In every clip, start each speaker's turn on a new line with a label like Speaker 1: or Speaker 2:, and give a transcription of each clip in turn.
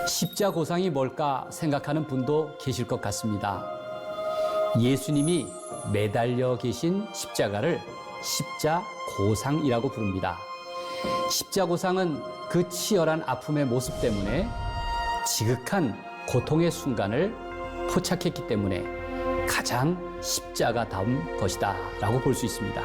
Speaker 1: 십자고상이 뭘까 생각하는 분도 계실 것 같습니다. 예수님이 매달려 계신 십자가를 십자고상이라고 부릅니다. 십자고상은 그 치열한 아픔의 모습 때문에 지극한 고통의 순간을 포착했기 때문에 가장 십자가다운 것이다 라고 볼 수 있습니다.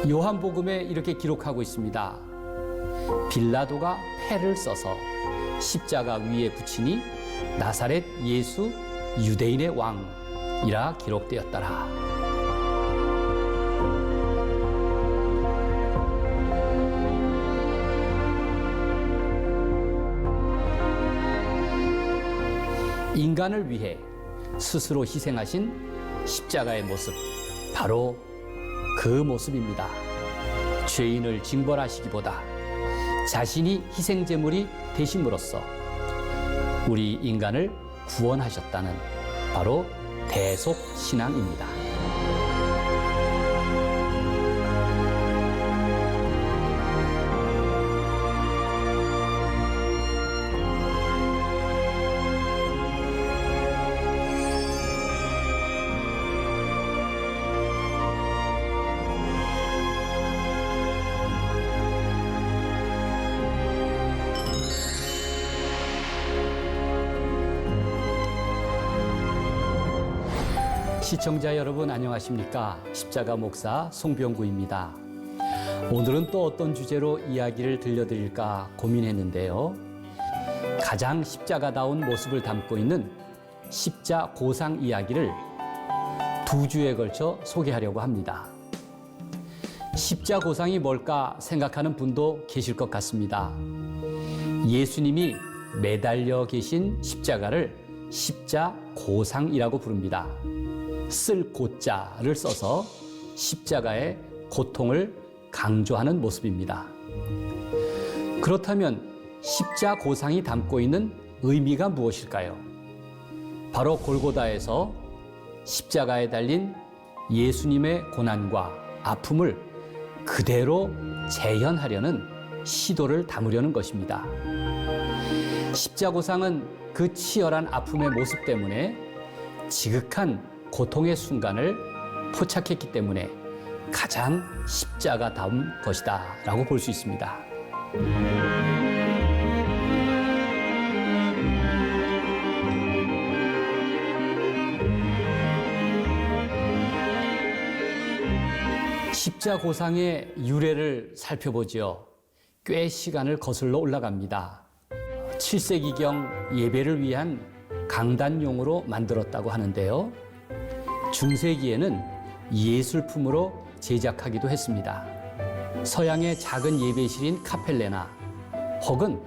Speaker 1: 요한복음에 이렇게 기록하고 있습니다. 빌라도가 패를 써서 십자가 위에 붙이니 나사렛 예수 유대인의 왕이라 기록되었더라. 인간을 위해 스스로 희생하신 십자가의 모습, 바로 그 모습입니다. 죄인을 징벌하시기보다 자신이 희생제물이 되심으로써 우리 인간을 구원하셨다는 바로 대속신앙입니다. 시청자 여러분 안녕하십니까? 십자가 목사 송병구입니다. 오늘은 또 어떤 주제로 이야기를 들려드릴까 고민했는데요. 가장 십자가다운 모습을 담고 있는 십자고상 이야기를 두 주에 걸쳐 소개하려고 합니다. 십자고상이 뭘까 생각하는 분도 계실 것 같습니다. 예수님이 매달려 계신 십자가를 십자고상이라고 부릅니다. 쓸 고자를 써서 십자가의 고통을 강조하는 모습입니다. 그렇다면 십자고상이 담고 있는 의미가 무엇일까요? 바로 골고다에서 십자가에 달린 예수님의 고난과 아픔을 그대로 재현하려는 시도를 담으려는 것입니다. 십자고상은 그 치열한 아픔의 모습 때문에 지극한 고통의 순간을 포착했기 때문에 가장 십자가다운 것이다 라고 볼 수 있습니다. 십자고상의 유래를 살펴보지요. 꽤 시간을 거슬러 올라갑니다. 7세기경 예배를 위한 강단용으로 만들었다고 하는데요. 중세기에는 예술품으로 제작하기도 했습니다. 서양의 작은 예배실인 카펠레나 혹은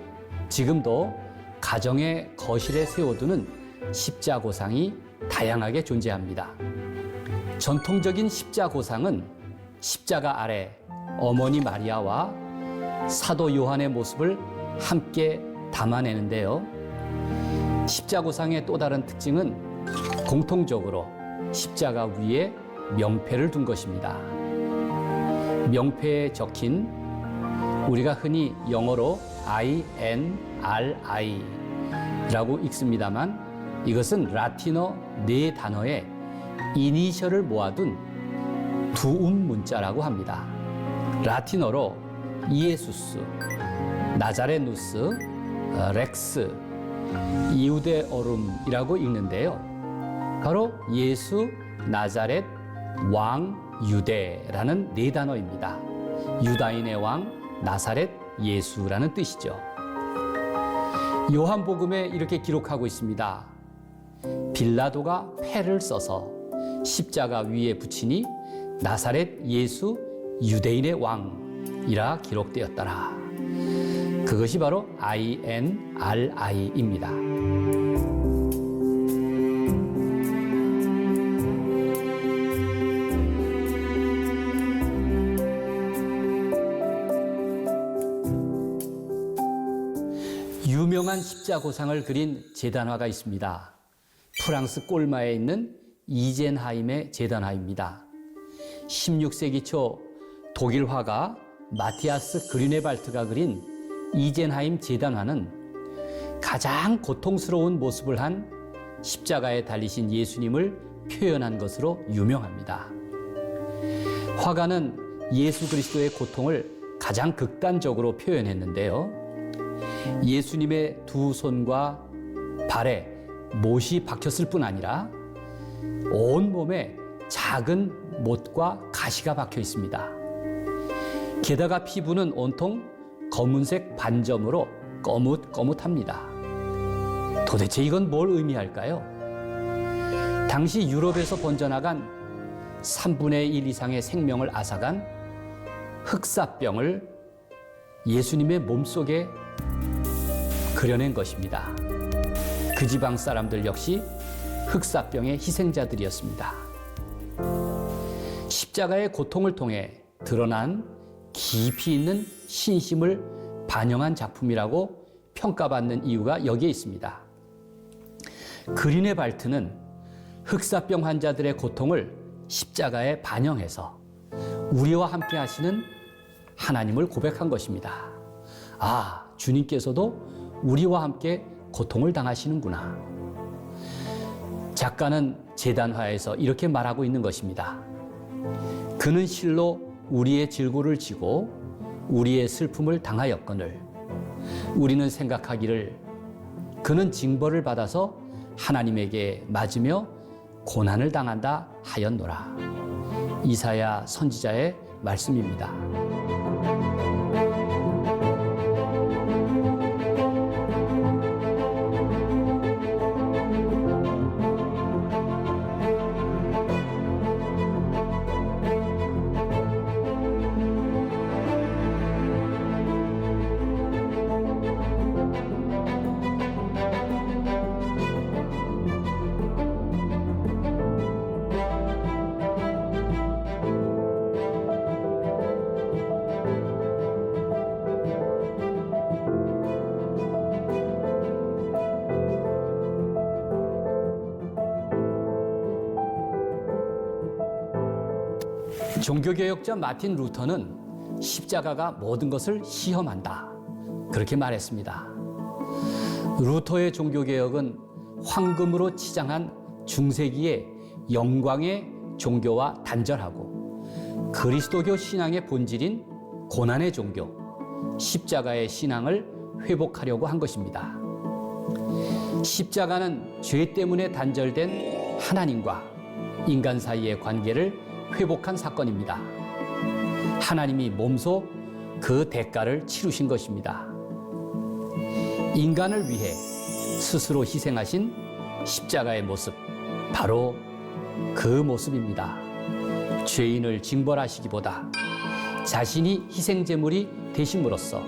Speaker 1: 지금도 가정의 거실에 세워두는 십자고상이 다양하게 존재합니다. 전통적인 십자고상은 십자가 아래 어머니 마리아와 사도 요한의 모습을 함께 담아내는데요. 십자고상의 또 다른 특징은 공통적으로 십자가 위에 명패를 둔 것입니다. 명패에 적힌 우리가 흔히 영어로 INRI라고 읽습니다만 이것은 라틴어 네 단어의 이니셜을 모아둔 두음 문자라고 합니다. 라틴어로 이에수스, 나자레누스, 렉스, 이우데오rum이라고 읽는데요. 바로 예수 나자렛 왕 유대라는 네 단어입니다. 유다인의 왕 나사렛 예수라는 뜻이죠. 요한복음에 이렇게 기록하고 있습니다. 빌라도가 패를 써서 십자가 위에 붙이니 나사렛 예수 유대인의 왕이라 기록되었더라. 그것이 바로 INRI입니다. 유명한 십자고상을 그린 재단화가 있습니다. 프랑스 꼴마에 있는 이젠하임의 제단화입니다. 16세기 초 독일 화가 마티아스 그리네발트가 그린 이젠하임 제단화는 가장 고통스러운 모습을 한 십자가에 달리신 예수님을 표현한 것으로 유명합니다. 화가는 예수 그리스도의 고통을 가장 극단적으로 표현했는데요. 예수님의 두 손과 발에 못이 박혔을 뿐 아니라 온 몸에 작은 못과 가시가 박혀 있습니다. 게다가 피부는 온통 검은색 반점으로 거뭇거뭇합니다. 도대체 이건 뭘 의미할까요? 당시 유럽에서 번져나간 3분의 1 이상의 생명을 앗아간 흑사병을 예수님의 몸속에 그려낸 것입니다. 그 지방 사람들 역시 흑사병의 희생자들이었습니다. 십자가의 고통을 통해 드러난 깊이 있는 신심을 반영한 작품이라고 평가받는 이유가 여기에 있습니다. 그리네발트는 흑사병 환자들의 고통을 십자가에 반영해서 우리와 함께 하시는 하나님을 고백한 것입니다. 아, 주님께서도 우리와 함께 고통을 당하시는구나. 작가는 제단화에서 이렇게 말하고 있는 것입니다. 그는 실로 우리의 질고를 지고 우리의 슬픔을 당하였거늘 우리는 생각하기를 그는 징벌을 받아서 하나님에게 맞으며 고난을 당한다 하였노라. 이사야 선지자의 말씀입니다. 종교개혁자 마틴 루터는 십자가가 모든 것을 시험한다. 그렇게 말했습니다. 루터의 종교개혁은 황금으로 치장한 중세기의 영광의 종교와 단절하고 그리스도교 신앙의 본질인 고난의 종교, 십자가의 신앙을 회복하려고 한 것입니다. 십자가는 죄 때문에 단절된 하나님과 인간 사이의 관계를 회복한 사건입니다. 하나님이 몸소 그 대가를 치르신 것입니다. 인간을 위해 스스로 희생하신 십자가의 모습, 바로 그 모습입니다. 죄인을 징벌하시기보다 자신이 희생제물이 되심으로써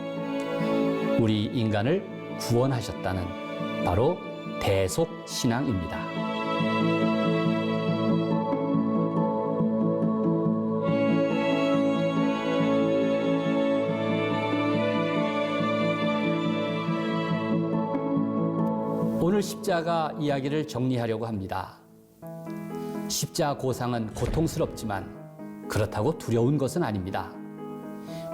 Speaker 1: 우리 인간을 구원하셨다는 바로 대속신앙입니다. 오늘 십자가 이야기를 정리하려고 합니다. 십자 고상은 고통스럽지만 그렇다고 두려운 것은 아닙니다.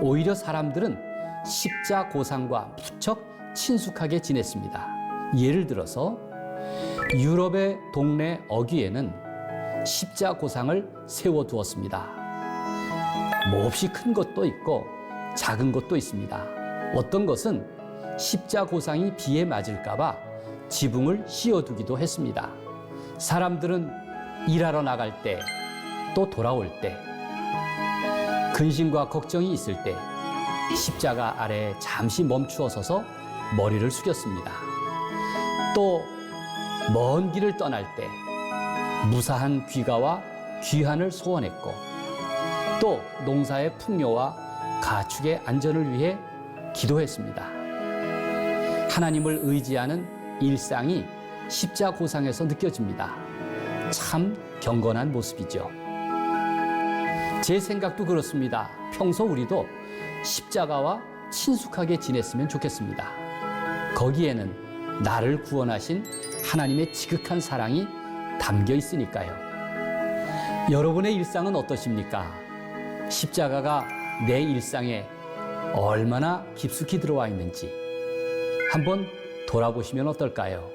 Speaker 1: 오히려 사람들은 십자 고상과 무척 친숙하게 지냈습니다. 예를 들어서 유럽의 동네 어귀에는 십자 고상을 세워두었습니다. 몹시 큰 것도 있고 작은 것도 있습니다. 어떤 것은 십자 고상이 비에 맞을까봐 지붕을 씌워두기도 했습니다. 사람들은 일하러 나갈 때, 또 돌아올 때, 근심과 걱정이 있을 때 십자가 아래에 잠시 멈추어 서서 머리를 숙였습니다. 또 먼 길을 떠날 때 무사한 귀가와 귀환을 소원했고, 또 농사의 풍요와 가축의 안전을 위해 기도했습니다. 하나님을 의지하는 일상이 십자고상에서 느껴집니다. 참 경건한 모습이죠. 제 생각도 그렇습니다. 평소 우리도 십자가와 친숙하게 지냈으면 좋겠습니다. 거기에는 나를 구원하신 하나님의 지극한 사랑이 담겨 있으니까요. 여러분의 일상은 어떠십니까? 십자가가 내 일상에 얼마나 깊숙이 들어와 있는지 한번 돌아보시면 어떨까요?